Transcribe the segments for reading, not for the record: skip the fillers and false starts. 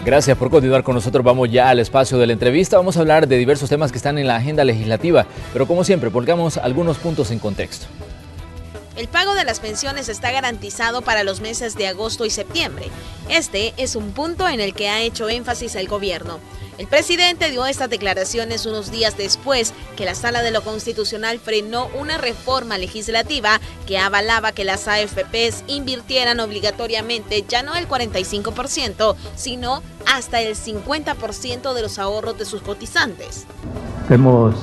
Gracias por continuar con nosotros. Vamos ya al espacio de la entrevista. Vamos a hablar de diversos temas que están en la agenda legislativa, pero como siempre, pongamos algunos puntos en contexto. El pago de las pensiones está garantizado para los meses de agosto y septiembre. Este es un punto en el que ha hecho énfasis el gobierno. El presidente dio estas declaraciones unos días después que la Sala de lo Constitucional frenó una reforma legislativa que avalaba que las AFPs invirtieran obligatoriamente ya no el 45%, sino hasta el 50% de los ahorros de sus cotizantes. Hemos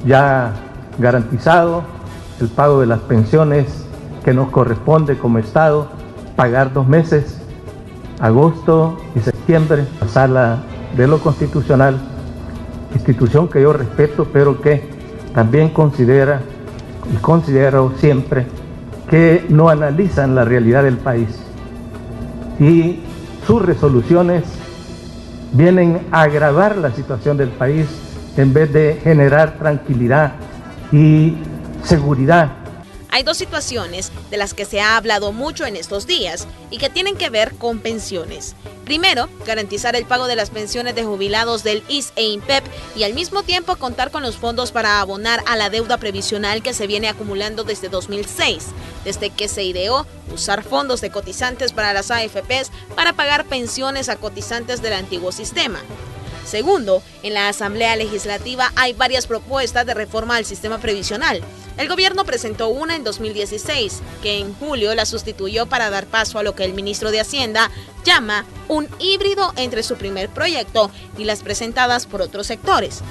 ya garantizado el pago de las pensiones que nos corresponde como Estado pagar 2 meses, agosto y septiembre. La Sala de lo Constitucional, institución que yo respeto, pero que también considero siempre que no analizan la realidad del país, y sus resoluciones vienen a agravar la situación del país en vez de generar tranquilidad y seguridad. Hay dos situaciones de las que se ha hablado mucho en estos días y que tienen que ver con pensiones. Primero, garantizar el pago de las pensiones de jubilados del ISS e INPEP y al mismo tiempo contar con los fondos para abonar a la deuda previsional que se viene acumulando desde 2006, desde que se ideó usar fondos de cotizantes para las AFPs para pagar pensiones a cotizantes del antiguo sistema. Segundo, en la Asamblea Legislativa hay varias propuestas de reforma al sistema previsional. El gobierno presentó una en 2016, que en julio la sustituyó para dar paso a lo que el ministro de Hacienda llama un híbrido entre su primer proyecto y las presentadas por otros sectores.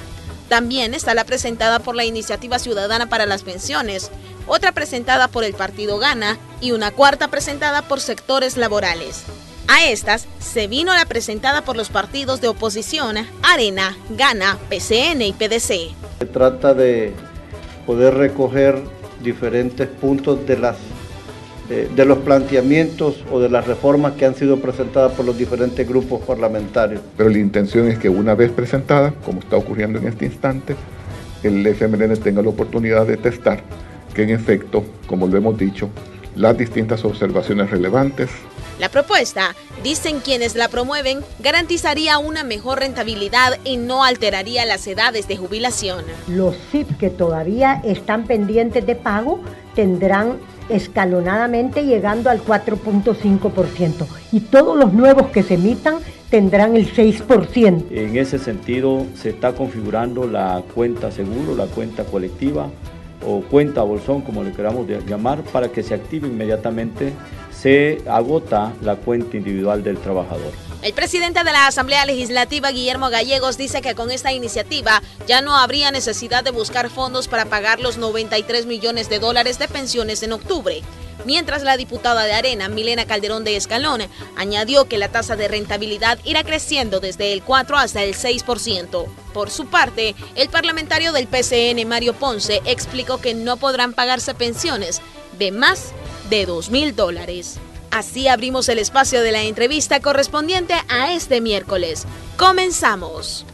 También está la presentada por la Iniciativa Ciudadana para las Pensiones, otra presentada por el Partido Gana y una cuarta presentada por sectores laborales. A estas se vino la presentada por los partidos de oposición Arena, Gana, PCN y PDC. Se trata de poder recoger diferentes puntos de los planteamientos o de las reformas que han sido presentadas por los diferentes grupos parlamentarios. Pero la intención es que una vez presentada, como está ocurriendo en este instante, el FMLN tenga la oportunidad de testar que en efecto, como lo hemos dicho, las distintas observaciones relevantes. La propuesta, dicen quienes la promueven, garantizaría una mejor rentabilidad y no alteraría las edades de jubilación. Los SIP que todavía están pendientes de pago tendrán escalonadamente llegando al 4.5% y todos los nuevos que se emitan tendrán el 6%. En ese sentido se está configurando la cuenta seguro, la cuenta colectiva o cuenta bolsón, como le queramos llamar, para que se active inmediatamente. Se agota la cuenta individual del trabajador. El presidente de la Asamblea Legislativa, Guillermo Gallegos, dice que con esta iniciativa ya no habría necesidad de buscar fondos para pagar los 93 millones de dólares de pensiones en octubre. Mientras la diputada de Arena, Milena Calderón de Escalón, añadió que la tasa de rentabilidad irá creciendo desde el 4 hasta el 6%. Por su parte, el parlamentario del PCN, Mario Ponce, explicó que no podrán pagarse pensiones de más de $2.000. Así abrimos el espacio de la entrevista correspondiente a este miércoles. ¡Comenzamos!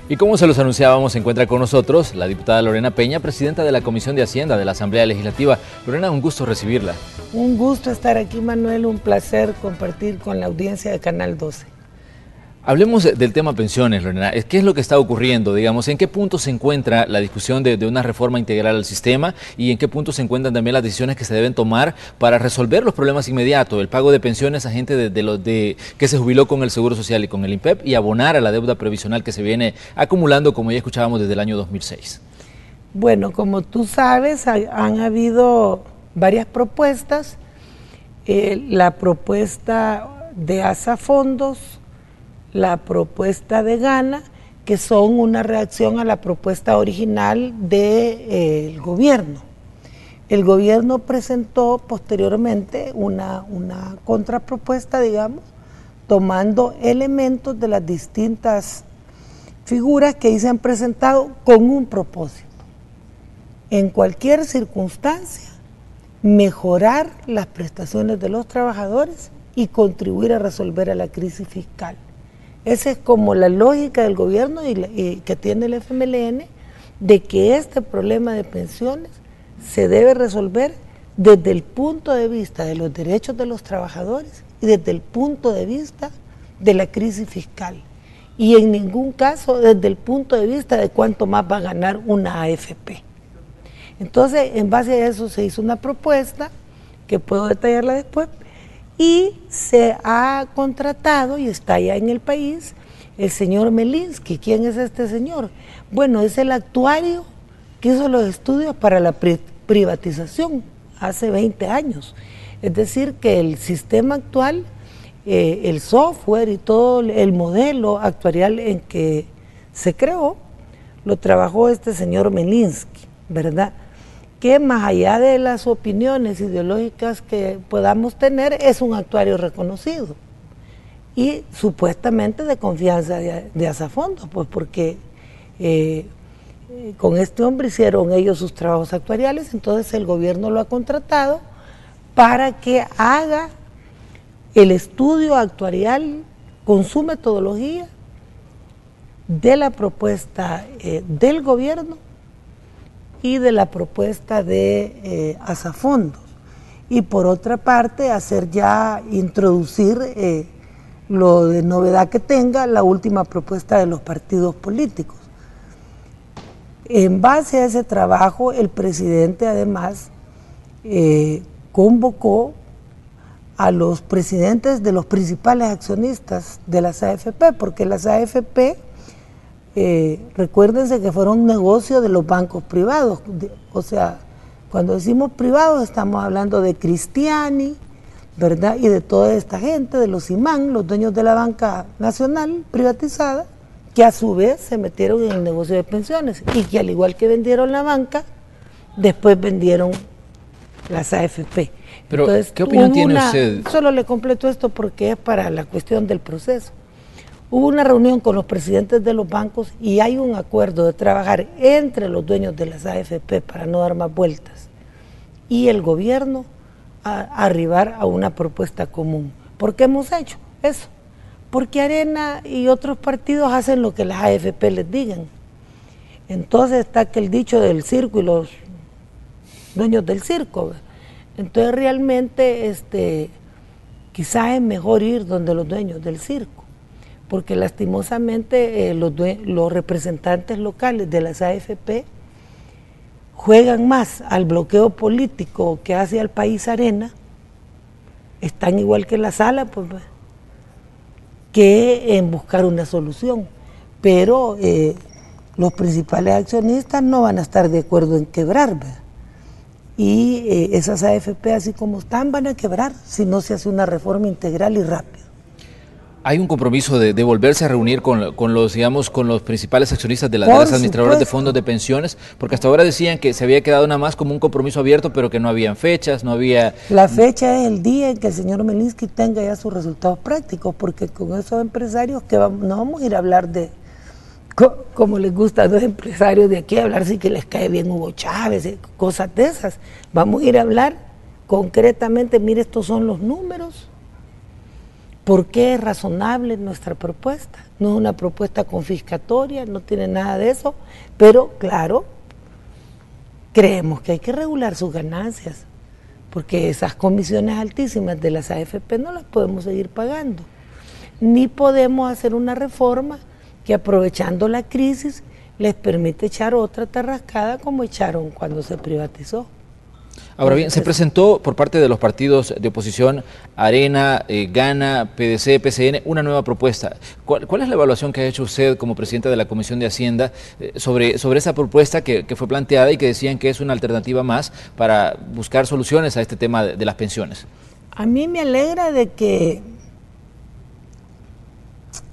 Y como se los anunciábamos, se encuentra con nosotros la diputada Lorena Peña, presidenta de la Comisión de Hacienda de la Asamblea Legislativa. Lorena, un gusto recibirla. Un gusto estar aquí, Manuel, un placer compartir con la audiencia de Canal 12. Hablemos del tema pensiones, Lorena. ¿Qué es lo que está ocurriendo? Digamos, ¿en qué punto se encuentra la discusión de una reforma integral al sistema y en qué punto se encuentran también las decisiones que se deben tomar para resolver los problemas inmediatos, el pago de pensiones a gente que se jubiló con el Seguro Social y con el INPEP y abonar a la deuda previsional que se viene acumulando, como ya escuchábamos, desde el año 2006? Bueno, como tú sabes, han habido varias propuestas. La propuesta de ASA Fondos, la propuesta de Gana, que son una reacción a la propuesta original del gobierno. El gobierno presentó posteriormente una contrapropuesta, digamos, tomando elementos de las distintas figuras que ahí se han presentado con un propósito. En cualquier circunstancia, mejorar las prestaciones de los trabajadores y contribuir a resolver a la crisis fiscal. Esa es como la lógica del gobierno y que tiene el FMLN, de que este problema de pensiones se debe resolver desde el punto de vista de los derechos de los trabajadores y desde el punto de vista de la crisis fiscal y en ningún caso desde el punto de vista de cuánto más va a ganar una AFP. Entonces, en base a eso se hizo una propuesta, que puedo detallarla después, y se ha contratado, y está ya en el país, el señor Melinsky. ¿Quién es este señor? Bueno, es el actuario que hizo los estudios para la privatización hace 20 años. Es decir, que el sistema actual, el software y todo el modelo actuarial en que se creó, lo trabajó este señor Melinsky, ¿verdad? Que más allá de las opiniones ideológicas que podamos tener, es un actuario reconocido y supuestamente de confianza de Asafondos, pues porque con este hombre hicieron ellos sus trabajos actuariales, entonces el gobierno lo ha contratado para que haga el estudio actuarial con su metodología de la propuesta del gobierno y de la propuesta de Asafondos. Y por otra parte, introducir lo de novedad que tenga la última propuesta de los partidos políticos. En base a ese trabajo, el presidente además convocó a los presidentes de los principales accionistas de las AFP, porque las AFP, recuérdense que fueron un negocio de los bancos privados, o sea, cuando decimos privados estamos hablando de Cristiani, ¿verdad? Y de toda esta gente, de los Imán, los dueños de la banca nacional privatizada, que a su vez se metieron en el negocio de pensiones y que al igual que vendieron la banca, después vendieron las AFP. Pero, entonces, ¿qué opinión tiene usted? Solo le completo esto porque es para la cuestión del proceso. Hubo una reunión con los presidentes de los bancos y hay un acuerdo de trabajar entre los dueños de las AFP para no dar más vueltas y el gobierno a arribar a una propuesta común. ¿Por qué hemos hecho eso? Porque Arena y otros partidos hacen lo que las AFP les digan. Entonces está aquel dicho del circo y los dueños del circo. Entonces realmente quizás es mejor ir donde los dueños del circo, porque lastimosamente los representantes locales de las AFP juegan más al bloqueo político que hace al país Arena, están igual que la sala, pues, que en buscar una solución. Pero los principales accionistas no van a estar de acuerdo en quebrar, ¿verdad? Y esas AFP así como están van a quebrar si no se hace una reforma integral y rápida. ¿Hay un compromiso de volverse a reunir con los principales accionistas de las administradoras de fondos de pensiones? Porque hasta ahora decían que se había quedado nada más como un compromiso abierto, pero que no habían fechas, no había... La fecha es el día en que el señor Melinsky tenga ya sus resultados prácticos, porque con esos empresarios que no vamos a ir a hablar de, como les gusta a los empresarios de aquí, hablar si que les cae bien Hugo Chávez, cosas de esas. Vamos a ir a hablar concretamente, mire, estos son los números. ¿Por qué es razonable nuestra propuesta? No es una propuesta confiscatoria, no tiene nada de eso, pero claro, creemos que hay que regular sus ganancias, porque esas comisiones altísimas de las AFP no las podemos seguir pagando, ni podemos hacer una reforma que aprovechando la crisis les permite echar otra tarrascada como echaron cuando se privatizó. Ahora bien, se presentó por parte de los partidos de oposición, Arena, Gana, PDC, PCN, una nueva propuesta. ¿Cuál es la evaluación que ha hecho usted como presidenta de la Comisión de Hacienda sobre esa propuesta que fue planteada y que decían que es una alternativa más para buscar soluciones a este tema de las pensiones? A mí me alegra de que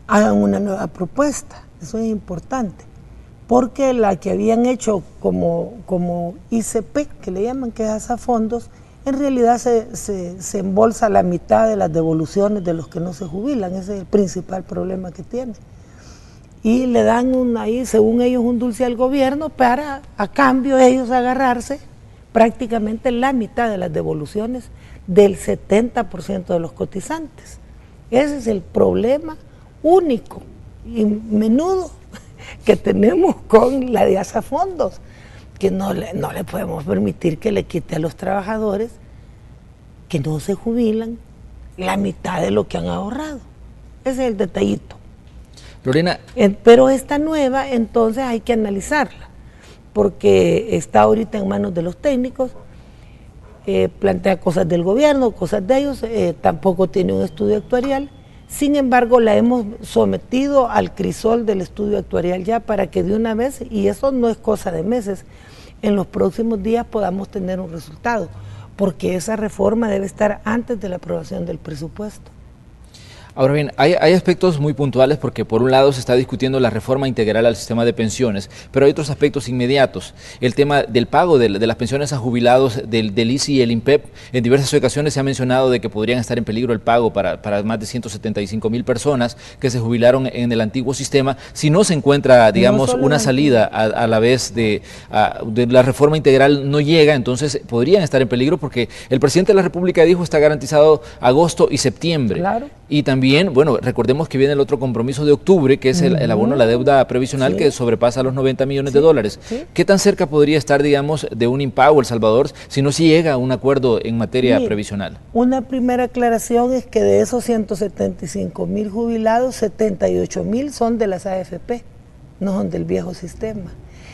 hagan una nueva propuesta, eso es importante. Porque la que habían hecho como ICP, que le llaman, que es Asafondos, en realidad se embolsa la mitad de las devoluciones de los que no se jubilan, ese es el principal problema que tiene. Y le dan ahí, según ellos, un dulce al gobierno para, a cambio, ellos agarrarse prácticamente la mitad de las devoluciones del 70% de los cotizantes. Ese es el problema único y menudo que tenemos con la de Asafondos, que no le podemos permitir que le quite a los trabajadores que no se jubilan la mitad de lo que han ahorrado. Ese es el detallito. Lorena. Pero esta nueva, entonces hay que analizarla, porque está ahorita en manos de los técnicos, plantea cosas del gobierno, cosas de ellos, tampoco tiene un estudio actuarial. Sin embargo, la hemos sometido al crisol del estudio actuarial ya para que de una vez, y eso no es cosa de meses, en los próximos días podamos tener un resultado, porque esa reforma debe estar antes de la aprobación del presupuesto. Ahora bien, hay aspectos muy puntuales porque por un lado se está discutiendo la reforma integral al sistema de pensiones, pero hay otros aspectos inmediatos. El tema del pago de las pensiones a jubilados del ISSSTE y el INPEP, en diversas ocasiones se ha mencionado de que podrían estar en peligro el pago para más de 175,000 personas que se jubilaron en el antiguo sistema, si no se encuentra, digamos, una salida a la vez de la reforma integral no llega, entonces podrían estar en peligro porque el presidente de la República dijo está garantizado agosto y septiembre. Claro. Y también, bueno, recordemos que viene el otro compromiso de octubre, que es el abono a la deuda previsional, que sobrepasa los 90 millones de dólares. ¿Qué tan cerca podría estar, digamos, de un impago El Salvador si no se llega a un acuerdo en materia previsional? Una primera aclaración es que de esos 175,000 jubilados, 78,000 son de las AFP, no son del viejo sistema.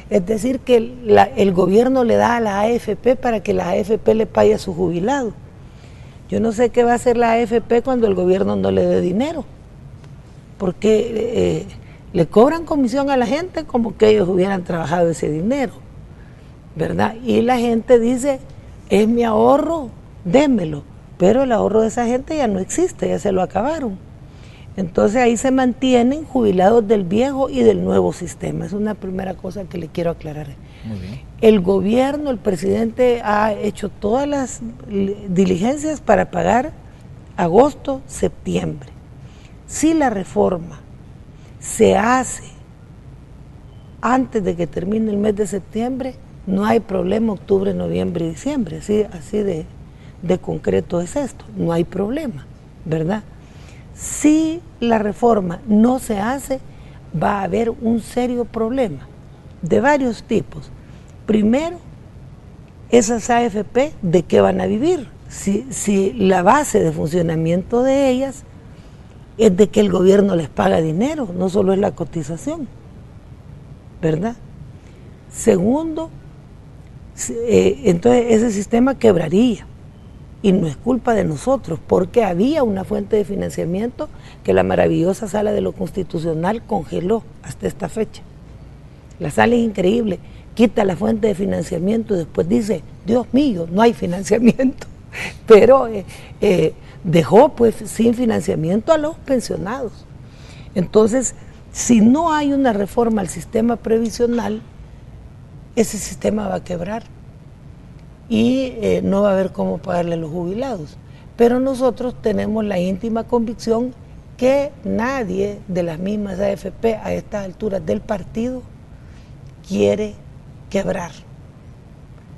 Es decir, que el gobierno le da a la AFP para que la AFP le pague a su jubilado. Yo no sé qué va a hacer la AFP cuando el gobierno no le dé dinero, porque le cobran comisión a la gente como que ellos hubieran trabajado ese dinero, ¿verdad? Y la gente dice, es mi ahorro, démelo, pero el ahorro de esa gente ya no existe, ya se lo acabaron. Entonces ahí se mantienen jubilados del viejo y del nuevo sistema. Es una primera cosa que le quiero aclarar. Muy bien. El gobierno, el presidente ha hecho todas las diligencias para pagar agosto, septiembre. Si la reforma se hace antes de que termine el mes de septiembre, no hay problema octubre, noviembre y diciembre. Así de concreto es esto, no hay problema, ¿verdad? Si la reforma no se hace, va a haber un serio problema de varios tipos. Primero, esas AFP, ¿de qué van a vivir? Si la base de funcionamiento de ellas es de que el gobierno les paga dinero, no solo es la cotización, ¿verdad? Segundo, entonces ese sistema quebraría. Y no es culpa de nosotros, porque había una fuente de financiamiento que la maravillosa Sala de lo Constitucional congeló hasta esta fecha. La sala es increíble, quita la fuente de financiamiento y después dice, Dios mío, no hay financiamiento. Pero dejó pues sin financiamiento a los pensionados. Entonces, si no hay una reforma al sistema previsional, ese sistema va a quebrar. Y no va a haber cómo pagarle a los jubilados. Pero nosotros tenemos la íntima convicción que nadie de las mismas AFP a estas alturas del partido quiere quebrar.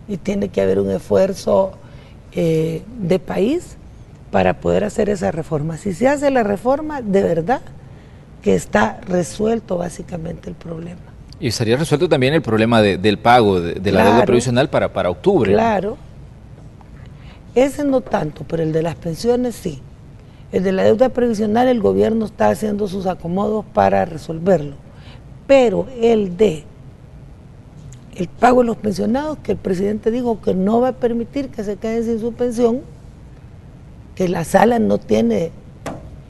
Y tiene que haber un esfuerzo de país para poder hacer esa reforma. Si se hace la reforma, de verdad que está resuelto básicamente el problema. Y estaría resuelto también el problema del pago de la deuda previsional para octubre. Claro. Ese no tanto, pero el de las pensiones sí. El de la deuda previsional el gobierno está haciendo sus acomodos para resolverlo. Pero el pago de los pensionados, que el presidente dijo que no va a permitir que se queden sin su pensión, que la sala no tiene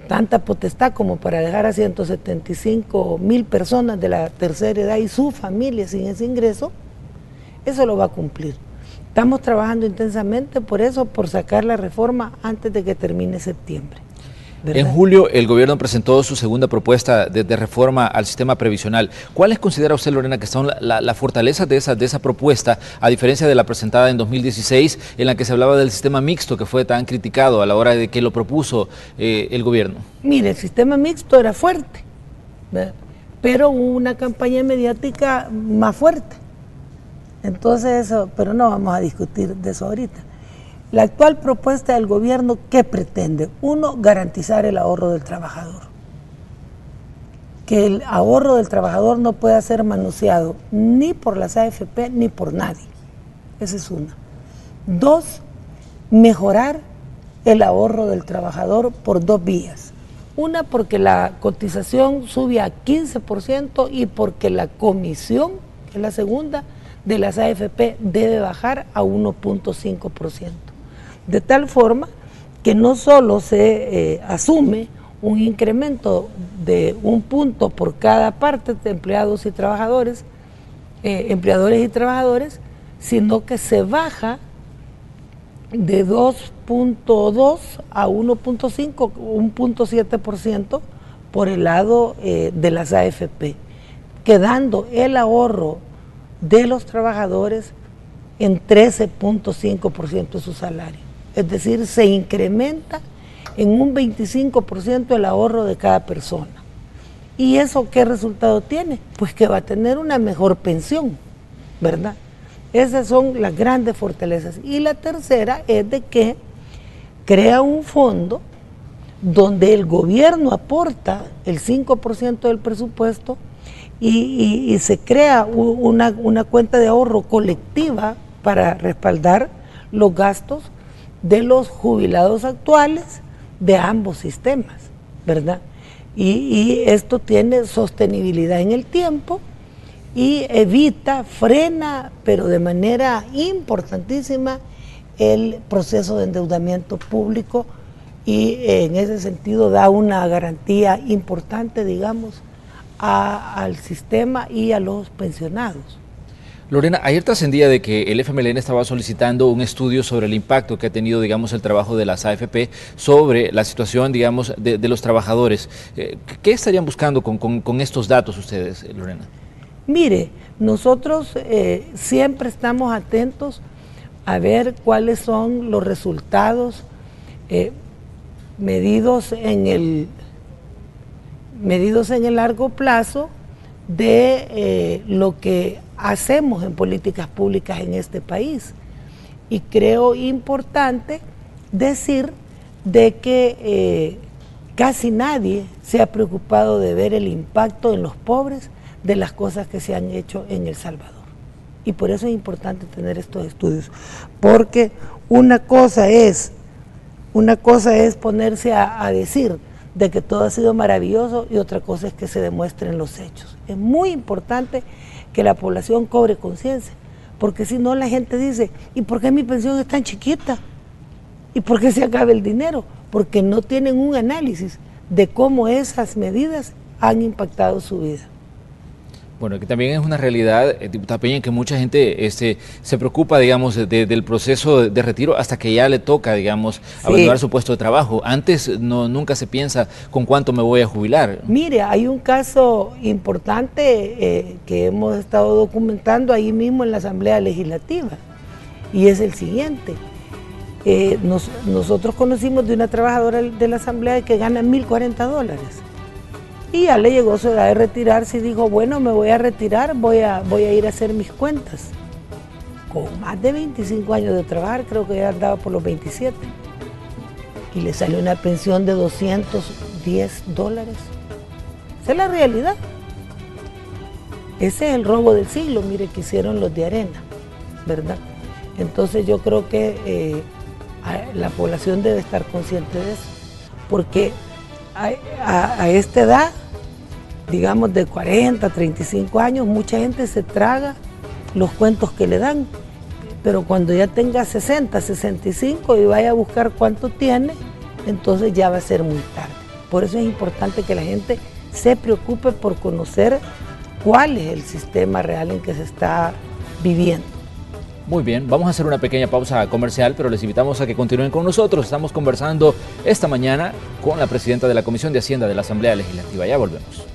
tanta potestad como para dejar a 175,000 personas de la tercera edad y su familia sin ese ingreso, eso lo va a cumplir. Estamos trabajando intensamente por eso, por sacar la reforma antes de que termine septiembre. ¿Verdad? En julio el gobierno presentó su segunda propuesta de reforma al sistema previsional. ¿Cuáles considera usted, Lorena, que son la fortaleza de esa propuesta, a diferencia de la presentada en 2016, en la que se hablaba del sistema mixto que fue tan criticado a la hora de que lo propuso el gobierno? Mire, el sistema mixto era fuerte, ¿verdad? Pero hubo una campaña mediática más fuerte. Entonces eso, pero no vamos a discutir de eso ahorita. La actual propuesta del gobierno, ¿qué pretende? Uno, garantizar el ahorro del trabajador. Que el ahorro del trabajador no pueda ser manoseado ni por las AFP ni por nadie. Esa es una. Dos, mejorar el ahorro del trabajador por dos vías. Una, porque la cotización sube a 15% y porque la comisión, que es la segunda, de las AFP debe bajar a 1.5%. De tal forma que no solo se asume un incremento de 1 punto por cada parte de empleados y trabajadores, empleadores y trabajadores, sino que se baja de 2.2 a 1.5, 1.7% por el lado de las AFP, quedando el ahorro de los trabajadores en 13.5% de su salario. Es decir, se incrementa en un 25% el ahorro de cada persona. ¿Y eso qué resultado tiene? Pues que va a tener una mejor pensión, ¿verdad? Esas son las grandes fortalezas. Y la tercera es de que crea un fondo donde el gobierno aporta el 5% del presupuesto y se crea una cuenta de ahorro colectiva para respaldar los gastos de los jubilados actuales de ambos sistemas, ¿verdad? Y esto tiene sostenibilidad en el tiempo y evita, frena, pero de manera importantísima, el proceso de endeudamiento público y en ese sentido da una garantía importante, digamos, al sistema y a los pensionados. Lorena, ayer trascendía de que el FMLN estaba solicitando un estudio sobre el impacto que ha tenido, digamos, el trabajo de las AFP sobre la situación, digamos, de los trabajadores. ¿Qué estarían buscando con estos datos ustedes, Lorena? Mire, nosotros siempre estamos atentos a ver cuáles son los resultados medidos en el largo plazo de lo que hacemos en políticas públicas en este país. Y creo importante decir de que casi nadie se ha preocupado de ver el impacto en los pobres de las cosas que se han hecho en El Salvador. Y por eso es importante tener estos estudios, porque una cosa es ponerse a decir de que todo ha sido maravilloso y otra cosa es que se demuestren los hechos. Es muy importante que la población cobre conciencia, porque si no la gente dice, ¿y por qué mi pensión es tan chiquita? ¿Y por qué se acaba el dinero? Porque no tienen un análisis de cómo esas medidas han impactado su vida. Bueno, que también es una realidad, diputada Peña, que mucha gente se preocupa, digamos, del proceso de retiro hasta que ya le toca, digamos, abandonar su puesto de trabajo. Antes nunca se piensa con cuánto me voy a jubilar. Mire, hay un caso importante que hemos estado documentando ahí mismo en la Asamblea Legislativa, y es el siguiente. Nosotros conocimos de una trabajadora de la Asamblea que gana $1,040. Y ya le llegó su edad de retirarse y dijo, bueno, me voy a retirar, voy a ir a hacer mis cuentas. Con más de 25 años de trabajar, creo que ya andaba por los 27. Y le salió una pensión de $210. Esa es la realidad. Ese es el robo del siglo, mire, que hicieron los de Arena, ¿verdad? Entonces yo creo que la población debe estar consciente de eso, porque a esta edad, digamos de 40, 35 años, mucha gente se traga los cuentos que le dan, pero cuando ya tenga 60, 65 y vaya a buscar cuánto tiene, entonces ya va a ser muy tarde. Por eso es importante que la gente se preocupe por conocer cuál es el sistema real en que se está viviendo. Muy bien, vamos a hacer una pequeña pausa comercial, pero les invitamos a que continúen con nosotros. Estamos conversando esta mañana con la presidenta de la Comisión de Hacienda de la Asamblea Legislativa. Ya volvemos.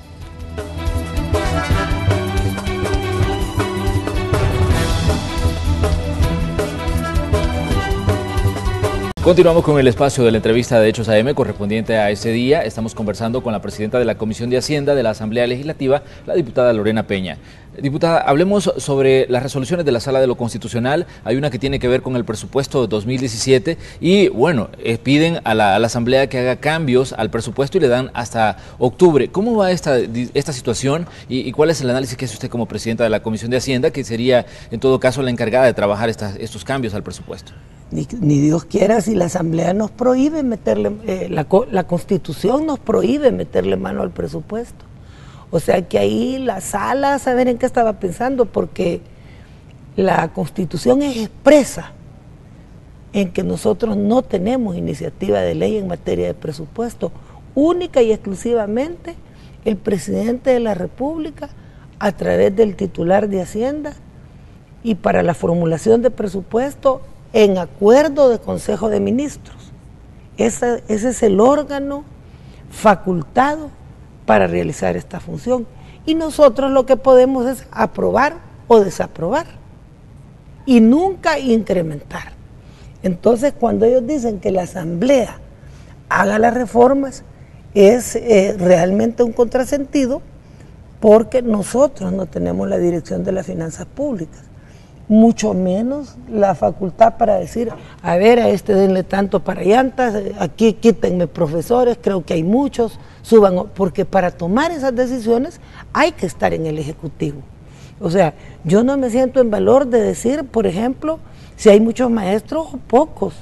Continuamos con el espacio de la entrevista de Hechos AM correspondiente a ese día. Estamos conversando con la presidenta de la Comisión de Hacienda de la Asamblea Legislativa, la diputada Lorena Peña. Diputada, hablemos sobre las resoluciones de la Sala de lo Constitucional. Hay una que tiene que ver con el presupuesto de 2017 y, bueno, piden a la Asamblea que haga cambios al presupuesto y le dan hasta octubre. ¿Cómo va esta situación y cuál es el análisis que hace usted como presidenta de la Comisión de Hacienda, que sería, en todo caso, la encargada de trabajar estos cambios al presupuesto? Ni Dios quiera si la Asamblea nos prohíbe meterle, la Constitución nos prohíbe meterle mano al presupuesto. O sea que ahí la sala, a saber en qué estaba pensando, porque la Constitución es expresa en que nosotros no tenemos iniciativa de ley en materia de presupuesto. Única y exclusivamente el presidente de la República, a través del titular de Hacienda, y para la formulación de presupuesto en acuerdo de Consejo de Ministros. Ese es el órgano facultado para realizar esta función. Y nosotros lo que podemos es aprobar o desaprobar y nunca incrementar. Entonces, cuando ellos dicen que la Asamblea haga las reformas, es realmente un contrasentido, porque nosotros no tenemos la dirección de las finanzas públicas, mucho menos la facultad para decir, a ver, a este denle tanto para llantas, aquí quítenme profesores, creo que hay muchos, suban, porque para tomar esas decisiones hay que estar en el Ejecutivo. O sea, yo no me siento en valor de decir, por ejemplo, si hay muchos maestros o pocos,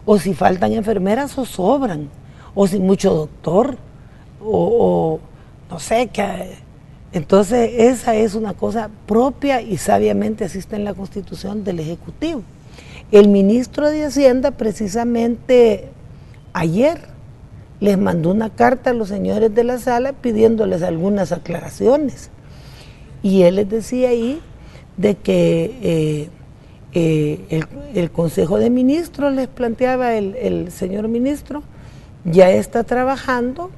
o si faltan enfermeras o sobran, o si mucho doctor, o no sé, entonces esa es una cosa propia y sabiamente así está en la Constitución del Ejecutivo. El ministro de Hacienda precisamente ayer les mandó una carta a los señores de la sala pidiéndoles algunas aclaraciones, y él les decía ahí de que el Consejo de Ministros les planteaba, el señor ministro ya está trabajando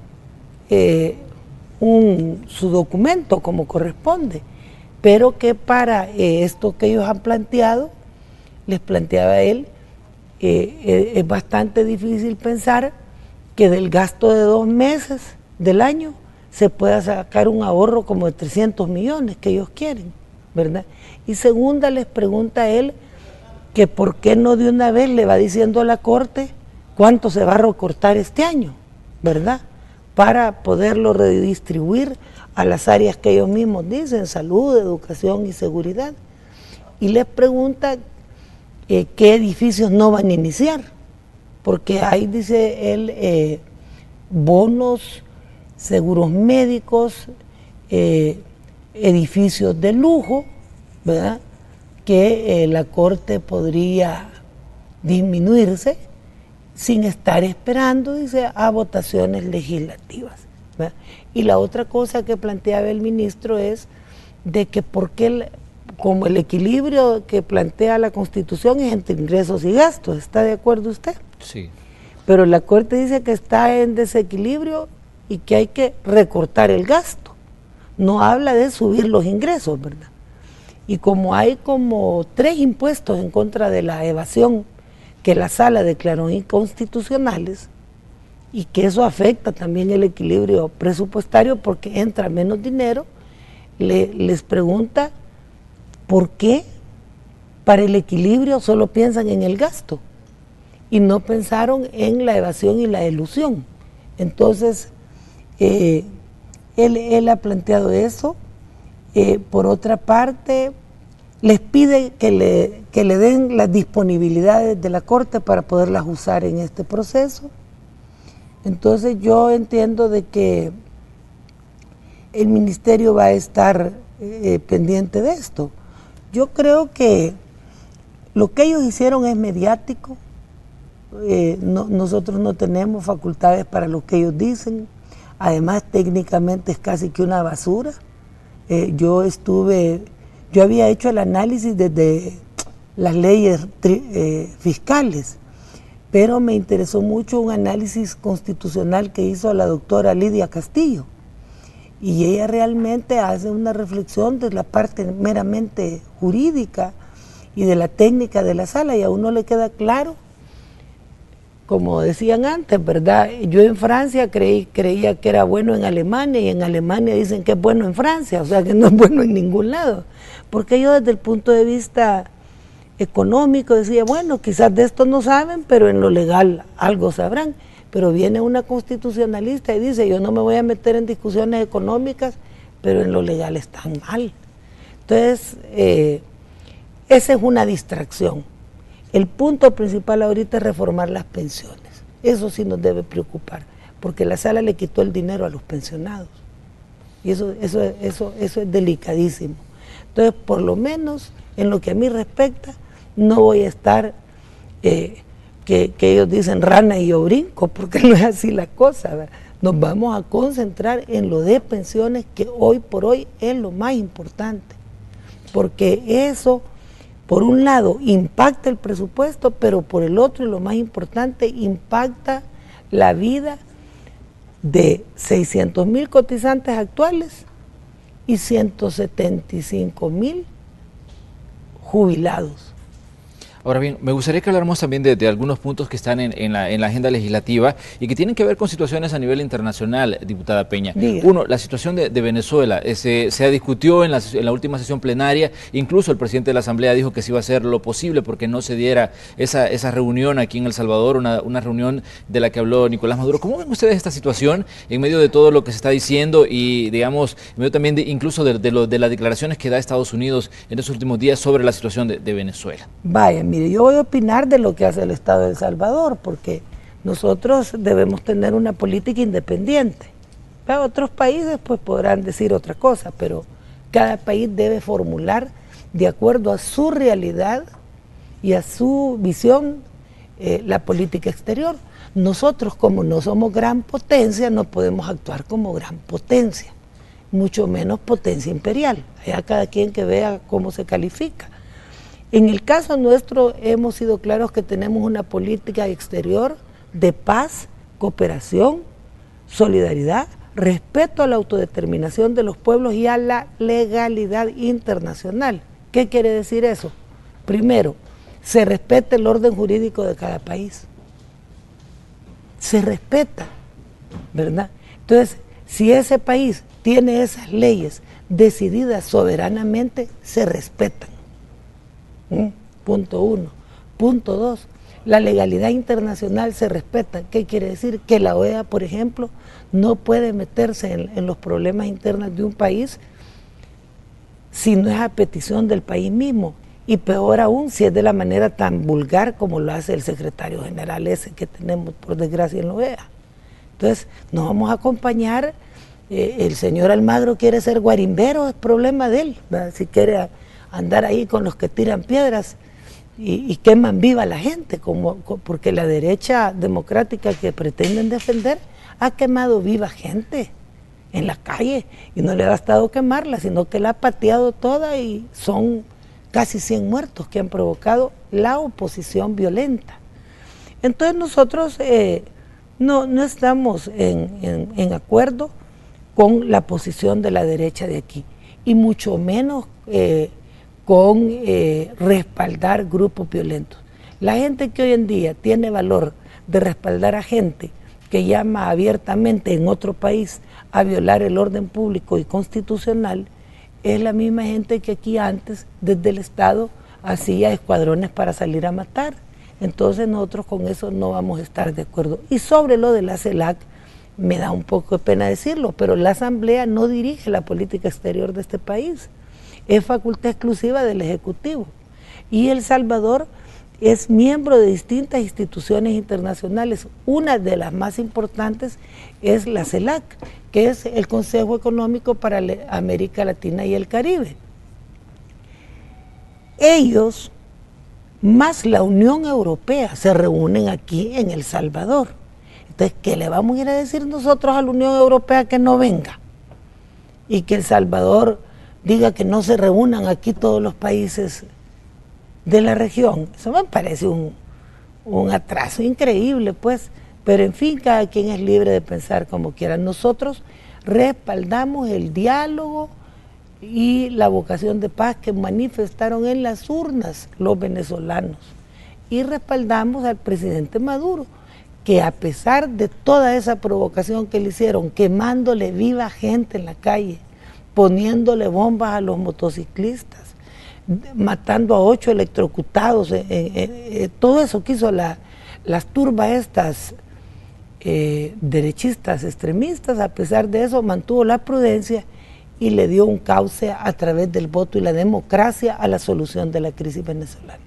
su documento como corresponde, pero que para esto que ellos han planteado, les planteaba él, es bastante difícil pensar que del gasto de 2 meses del año se pueda sacar un ahorro como de 300 millones que ellos quieren, ¿verdad? Y segunda, les pregunta a él que por qué no de una vez le va diciendo a la Corte cuánto se va a recortar este año, ¿verdad?, para poderlo redistribuir a las áreas que ellos mismos dicen, salud, educación y seguridad. Y les pregunta qué edificios no van a iniciar, porque hay, dice él, bonos, seguros médicos, edificios de lujo, ¿verdad?, que la Corte podría disminuirse sin estar esperando, dice, a votaciones legislativas, ¿verdad? Y la otra cosa que planteaba el ministro es de que porque como el equilibrio que plantea la Constitución es entre ingresos y gastos, ¿está de acuerdo usted? Sí. Pero la Corte dice que está en desequilibrio y que hay que recortar el gasto. No habla de subir los ingresos, ¿verdad? Y como hay como 3 impuestos en contra de la evasión que la sala declaró inconstitucionales, y que eso afecta también el equilibrio presupuestario porque entra menos dinero, les pregunta por qué para el equilibrio solo piensan en el gasto y no pensaron en la evasión y la elusión. Entonces, él ha planteado eso. Por otra parte, les pide que le den las disponibilidades de la Corte para poderlas usar en este proceso. Entonces yo entiendo de que el ministerio va a estar pendiente de esto. Yo creo que lo que ellos hicieron es mediático. Nosotros no tenemos facultades para lo que ellos dicen. Además, técnicamente es casi que una basura. Yo había hecho el análisis desde las leyes fiscales, pero me interesó mucho un análisis constitucional que hizo la doctora Lidia Castillo, y ella realmente hace una reflexión de la parte meramente jurídica y de la técnica de la sala, y a uno le queda claro como decían antes, ¿verdad? Yo en Francia creía que era bueno en Alemania, y en Alemania dicen que es bueno en Francia, o sea que no es bueno en ningún lado. Porque yo desde el punto de vista económico decía, bueno, quizás de esto no saben, pero en lo legal algo sabrán. Pero viene una constitucionalista y dice, yo no me voy a meter en discusiones económicas, pero en lo legal están mal. Entonces, esa es una distracción. El punto principal ahorita es reformar las pensiones. Eso sí nos debe preocupar, porque la sala le quitó el dinero a los pensionados. Y eso es delicadísimo. Entonces, por lo menos, en lo que a mí respecta, no voy a estar, que ellos dicen rana y yo brinco, porque no es así la cosa, ¿verdad? Nos vamos a concentrar en lo de pensiones, que hoy por hoy es lo más importante, porque eso, por un lado, impacta el presupuesto, pero por el otro, y lo más importante, impacta la vida de 600,000 cotizantes actuales y 175,000 jubilados. Ahora bien, me gustaría que habláramos también de algunos puntos que están en la agenda legislativa y que tienen que ver con situaciones a nivel internacional, diputada Peña. Diga. Uno, la situación de Venezuela. Se discutió en la última sesión plenaria, incluso el presidente de la Asamblea dijo que se iba a hacer lo posible porque no se diera esa reunión aquí en El Salvador, una reunión de la que habló Nicolás Maduro. ¿Cómo ven ustedes esta situación en medio de todo lo que se está diciendo y, digamos, en medio también incluso de las declaraciones que da Estados Unidos en estos últimos días sobre la situación de Venezuela? Vaya, mire, yo voy a opinar de lo que hace el Estado de El Salvador, porque nosotros debemos tener una política independiente. Para otros países pues podrán decir otra cosa, pero cada país debe formular de acuerdo a su realidad y a su visión la política exterior. Nosotros, como no somos gran potencia, no podemos actuar como gran potencia, mucho menos potencia imperial. Allá cada quien que vea cómo se califica. En el caso nuestro hemos sido claros que tenemos una política exterior de paz, cooperación, solidaridad, respeto a la autodeterminación de los pueblos y a la legalidad internacional. ¿Qué quiere decir eso? Primero, se respeta el orden jurídico de cada país. Se respeta, ¿verdad? Entonces, si ese país tiene esas leyes decididas soberanamente, se respetan. Punto 1. Punto 2, la legalidad internacional se respeta. ¿Qué quiere decir? Que la OEA, por ejemplo, no puede meterse en los problemas internos de un país si no es a petición del país mismo, y peor aún si es de la manera tan vulgar como lo hace el secretario general ese que tenemos por desgracia en la OEA. Entonces nos vamos a acompañar. El señor Almagro quiere ser guarimbero, es problema de él, ¿verdad? Si quiere andar ahí con los que tiran piedras y queman viva a la gente, porque la derecha democrática que pretenden defender ha quemado viva gente en la calle, y no le ha bastado quemarla, sino que la ha pateado toda, y son casi 100 muertos que han provocado la oposición violenta. Entonces nosotros no estamos en acuerdo con la posición de la derecha de aquí, y mucho menos con respaldar grupos violentos. La gente que hoy en día tiene valor de respaldar a gente que llama abiertamente en otro país a violar el orden público y constitucional, es la misma gente que aquí antes, desde el Estado, hacía escuadrones para salir a matar. Entonces nosotros con eso no vamos a estar de acuerdo. Y sobre lo de la CELAC, me da un poco de pena decirlo, pero la Asamblea no dirige la política exterior de este país. Es facultad exclusiva del Ejecutivo. Y El Salvador es miembro de distintas instituciones internacionales. Una de las más importantes es la CELAC, que es el Consejo Económico para América Latina y el Caribe. Ellos, más la Unión Europea, se reúnen aquí en El Salvador. Entonces, ¿qué le vamos a ir a decir nosotros a la Unión Europea que no venga? Y que El Salvador diga que no se reúnan aquí todos los países de la región. Eso me parece un atraso increíble, pues. Pero en fin, cada quien es libre de pensar como quiera. Nosotros respaldamos el diálogo y la vocación de paz que manifestaron en las urnas los venezolanos. Y respaldamos al presidente Maduro, que a pesar de toda esa provocación que le hicieron, quemándole viva gente en la calle, poniéndole bombas a los motociclistas, matando a 8 electrocutados, todo eso que hizo las turbas estas derechistas, extremistas, a pesar de eso mantuvo la prudencia y le dio un cauce a través del voto y la democracia a la solución de la crisis venezolana.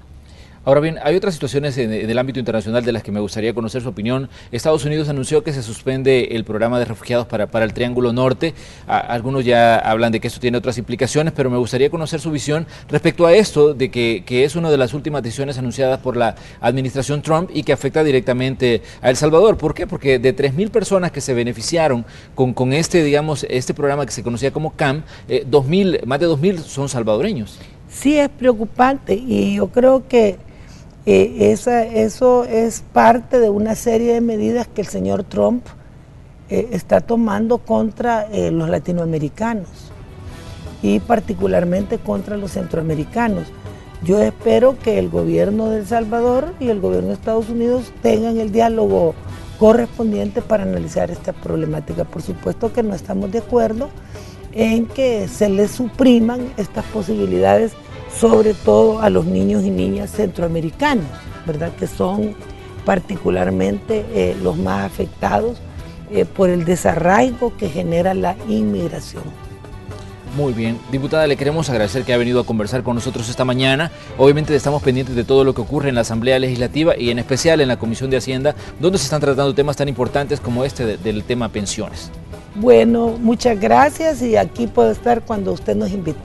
Ahora bien, hay otras situaciones en el ámbito internacional de las que me gustaría conocer su opinión. Estados Unidos anunció que se suspende el programa de refugiados para el Triángulo Norte. Algunos ya hablan de que esto tiene otras implicaciones, pero me gustaría conocer su visión respecto a esto, de que es una de las últimas decisiones anunciadas por la administración Trump y que afecta directamente a El Salvador. ¿Por qué? Porque de 3.000 personas que se beneficiaron con este, digamos, este programa que se conocía como CAM, más de 2.000 son salvadoreños. Sí, es preocupante y yo creo que eso es parte de una serie de medidas que el señor Trump está tomando contra los latinoamericanos y particularmente contra los centroamericanos. Yo espero que el gobierno de El Salvador y el gobierno de Estados Unidos tengan el diálogo correspondiente para analizar esta problemática. Por supuesto que no estamos de acuerdo en que se les supriman estas posibilidades, sobre todo a los niños y niñas centroamericanos, ¿verdad? Que son particularmente los más afectados por el desarraigo que genera la inmigración. Muy bien. Diputada, le queremos agradecer que ha venido a conversar con nosotros esta mañana. Obviamente estamos pendientes de todo lo que ocurre en la Asamblea Legislativa y en especial en la Comisión de Hacienda, donde se están tratando temas tan importantes como este del tema pensiones. Bueno, muchas gracias y aquí puedo estar cuando usted nos invite.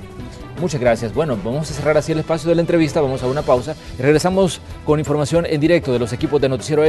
Muchas gracias. Bueno, vamos a cerrar así el espacio de la entrevista, vamos a una pausa y regresamos con información en directo de los equipos de Noticiero